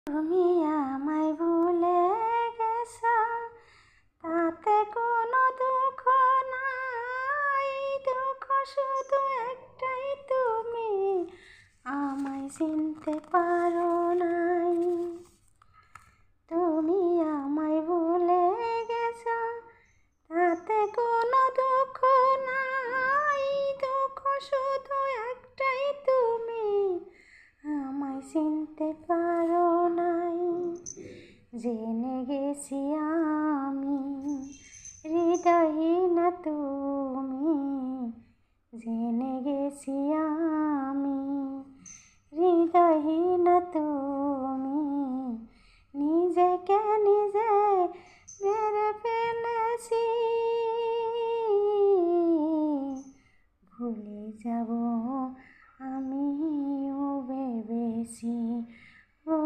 তুমি আমায় ভুলে গেছো, তাতে কোনো দুঃখ নাই। দুঃখ শুধু একটাই, তুমি আমায় চিনতে পারো নাই। তুমি আমায় ভুলে গেছো, তাতে কোনো দুঃখ নাই। দুঃখ শুধু একটাই, তুমি আমায় চিনতে পারো নাই। জেনে গেছি আমি হৃদয়হীন তুমি, জেনে গেছি আমি হৃদয়হীন তুমি। নিজেকে নিজে মেরে ফেলেছি, ভুলে যাব আমিও ভেবেছি। ও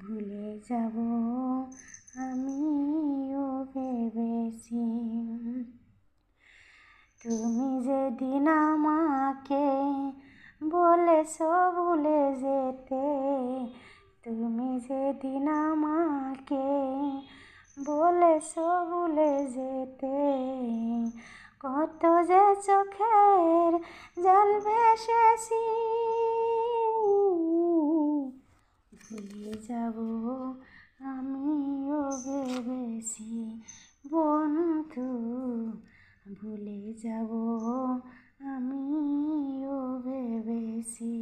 ভুলে যাব আমিও ভেবেছি। তুমি যেদিন আমাকে বলেছো ভুলে যেতে, তুমি যেদিন আমাকে বলেছো ভুলে যেতে, কত যে চোখের জল ভেসেছি। ভুলে যাব আমিও ভেবেছি বন্ধু, ভুলে যাব আমিও ভেবেছি।